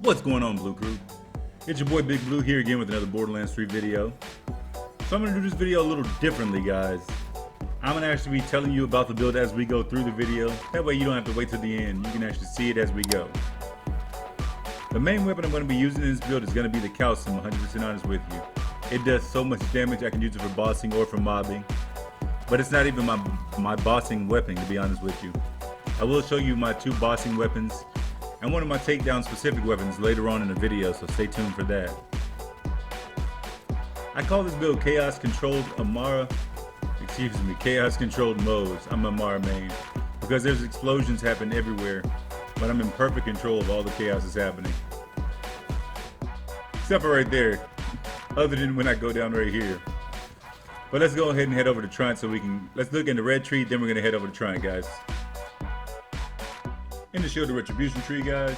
What's going on, Blue Crew? It's your boy Big Blue here again with another Borderlands 3 video. So I'm going to do this video a little differently, guys. I'm going to actually be telling you about the build as we go through the video. That way you don't have to wait till the end. You can actually see it as we go. The main weapon I'm going to be using in this build is going to be the Kaoson, 100% honest with you. It does so much damage. I can use it for bossing or for mobbing. But it's not even my bossing weapon, to be honest with you. I will show you my two bossing weapons and one of my takedown specific weapons later on in the video, so stay tuned for that. I call this build Chaos Controlled Chaos Controlled Moze. I'm a Amara main because there's explosions happening everywhere, but I'm in perfect control of all the chaos that's happening. Except for right there, other than when I go down right here. But let's go ahead and head over to Trine so let's look in the red tree, then we're gonna head over to Trine, guys. In the Shield of Retribution tree, guys,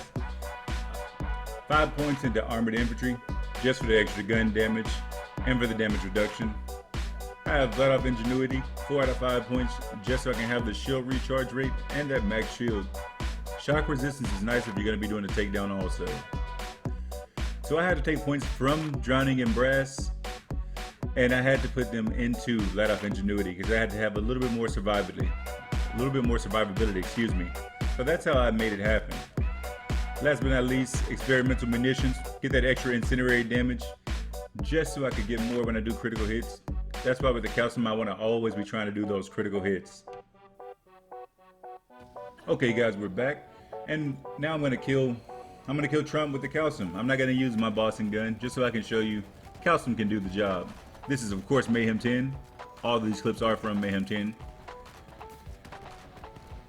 5 points into Armored Infantry, just for the extra gun damage and for the damage reduction. I have Let Off Ingenuity, 4 out of 5 points, just so I can have the shield recharge rate and that max shield. Shock resistance is nice if you're going to be doing a takedown also. So I had to take points from Drowning in Brass, and I had to put them into Let Off Ingenuity because I had to have a little bit more survivability, excuse me. So that's how I made it happen. Last but not least, experimental munitions. Get that extra incinerate damage just so I could get more when I do critical hits. That's why with the Kaoson I want to always be trying to do those critical hits. Okay guys, we're back. And now I'm gonna kill Trump with the Kaoson. I'm not gonna use my bossing gun just so I can show you Kaoson can do the job. This is of course Mayhem 10. All of these clips are from Mayhem 10.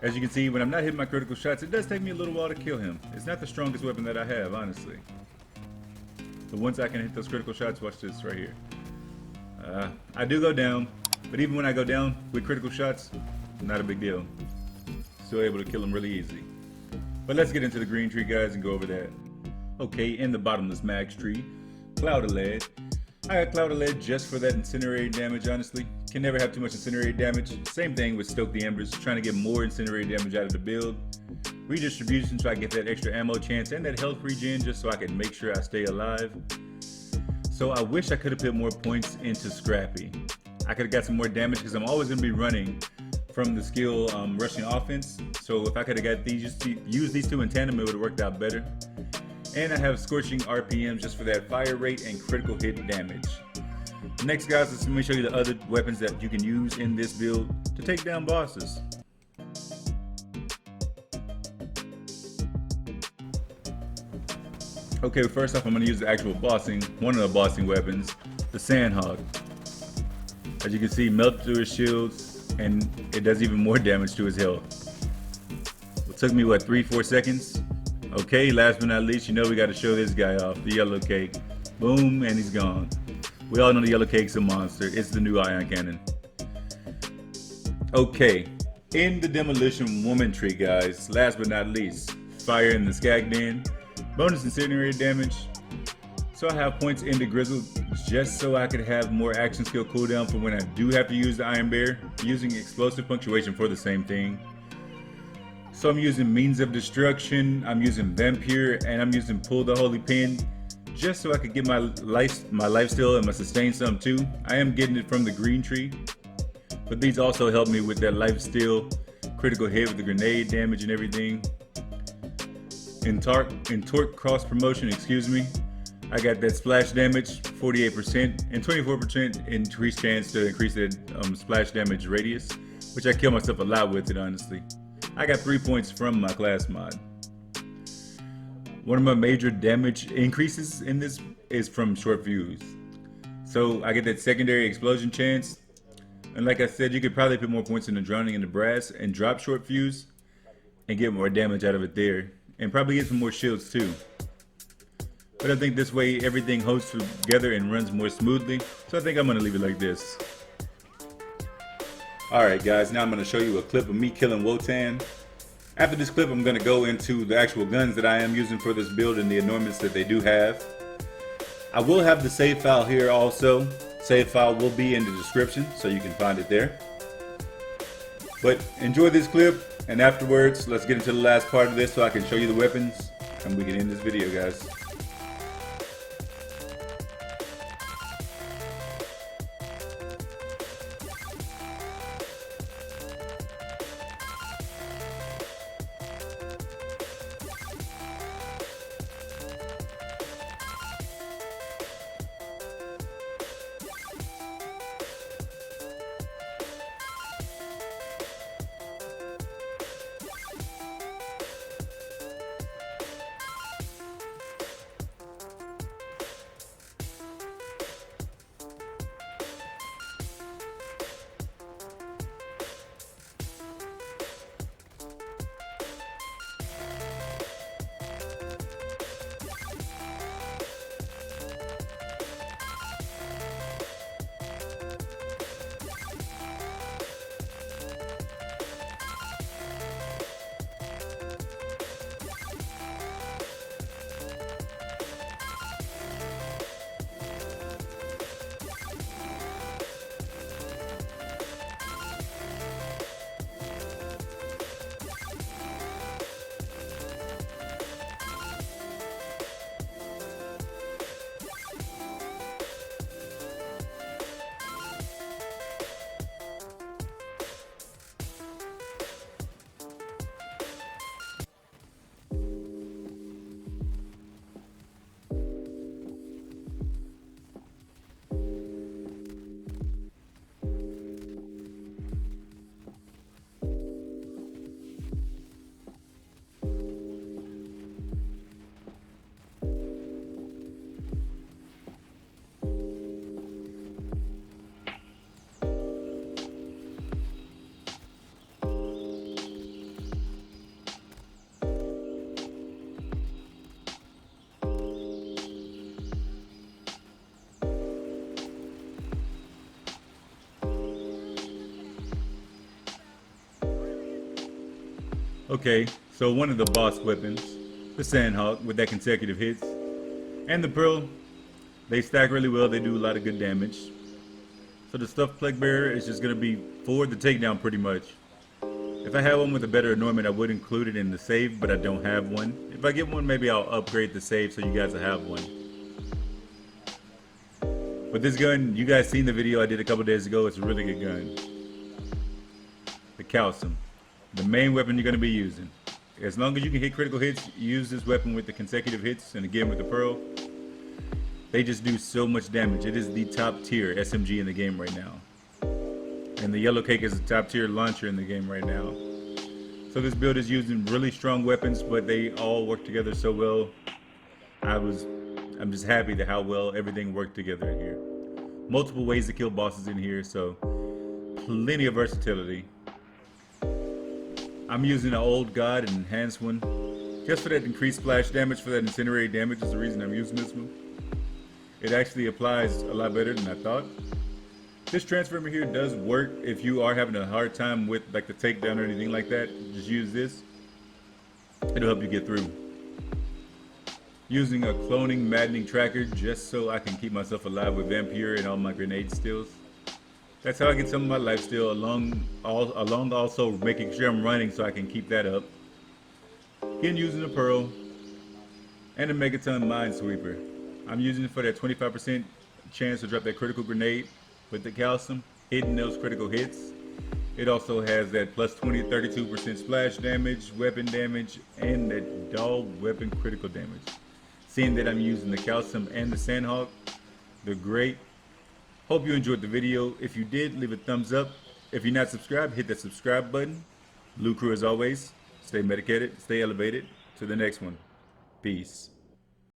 As you can see, when I'm not hitting my critical shots, it does take me a little while to kill him. It's not the strongest weapon that I have, honestly. But once I can hit those critical shots, watch this right here. I do go down, but even when I go down with critical shots, not a big deal. Still able to kill him really easy. But let's get into the green tree, guys, and go over that. Okay, in the bottomless max tree, Cloud of Lead. I got Cloud of Lead just for that incinerated damage, honestly. Can never have too much incinerated damage. Same thing with Stoke the Embers, trying to get more incinerated damage out of the build. Redistribution so I get that extra ammo chance and that health regen just so I can make sure I stay alive. So I wish I could have put more points into Scrappy. I could have got some more damage because I'm always going to be running from the skill rushing offense. So if I could have got used these two in tandem, it would have worked out better. And I have Scorching RPMs just for that fire rate and critical hit damage. Next, guys, let me show you the other weapons that you can use in this build to take down bosses. Okay, first off, I'm going to use the actual one of the bossing weapons, the Sandhawk. As you can see, melt through his shields, and it does even more damage to his health. It took me, what, 3-4 seconds? Okay, last but not least, you know we got to show this guy off, the yellowcake. Boom, and he's gone. We all know the yellowcake's a monster. It's the new ion cannon. Okay, in the demolition woman tree, guys, last but not least, fire in the skag den, bonus incendiary damage. So I have points into Grizzle just so I could have more action skill cooldown for when I do have to use the Iron Bear, using explosive punctuation for the same thing. So I'm using Means of Destruction, I'm using Vampire, and I'm using Pull the Holy Pin just so I could get my life steal and my sustain some too. I am getting it from the green tree, but these also help me with that life steal, critical hit with the grenade damage and everything. In torque cross promotion, excuse me, I got that splash damage 48% and 24% increased chance to increase that splash damage radius, which I kill myself a lot with it, honestly. I got 3 points from my class mod. One of my major damage increases in this is from short fuse. So I get that secondary explosion chance, and like I said, you could probably put more points in the drowning and the brass and drop short fuse and get more damage out of it there, and probably get some more shields too. But I think this way everything holds together and runs more smoothly, so I think I'm gonna leave it like this. Alright guys, now I'm gonna show you a clip of me killing Wotan. After this clip, I'm gonna go into the actual guns that I am using for this build and the anointments that they do have. I will have the save file here also. Save file will be in the description, so you can find it there. But enjoy this clip, and afterwards, let's get into the last part of this so I can show you the weapons, and we can end this video, guys. Okay, so one of the boss weapons, the sandhawk with that consecutive hits, and the pearl, they stack really well, they do a lot of good damage. So the stuffed plague bearer is just going to be for the takedown pretty much. If I had one with a better anointment, I would include it in the save, but I don't have one. If I get one, maybe I'll upgrade the save so you guys will have one. But this gun, you guys seen the video I did a couple days ago, it's a really good gun. The Kaoson. The main weapon you're going to be using. As long as you can hit critical hits, use this weapon with the consecutive hits, and again with the pearl. They just do so much damage. It is the top tier SMG in the game right now. And the yellowcake is the top tier launcher in the game right now. So this build is using really strong weapons, but they all work together so well. I'm just happy to how well everything worked together in here. Multiple ways to kill bosses in here, so plenty of versatility. I'm using an old god, an enhanced one, just for that increased splash damage, for that incendiary damage is the reason I'm using this one. It actually applies a lot better than I thought. This transformer here does work if you are having a hard time with like the takedown or anything like that. Just use this. It'll help you get through. Using a cloning maddening tracker just so I can keep myself alive with Vampire and all my grenade steals. That's how I get some of my life steal, along also making sure I'm running so I can keep that up. Again, using the pearl and a Megaton Minesweeper. I'm using it for that 25% chance to drop that critical grenade with the Kaoson, hitting those critical hits. It also has that plus 20, 32% splash damage, weapon damage, and that dog weapon critical damage. Seeing that I'm using the Kaoson and the Sandhawk, they're great. Hope you enjoyed the video. If you did, leave a thumbs up. If you're not subscribed, hit that subscribe button. Loot Crew, as always, stay medicated, stay elevated. To the next one. Peace.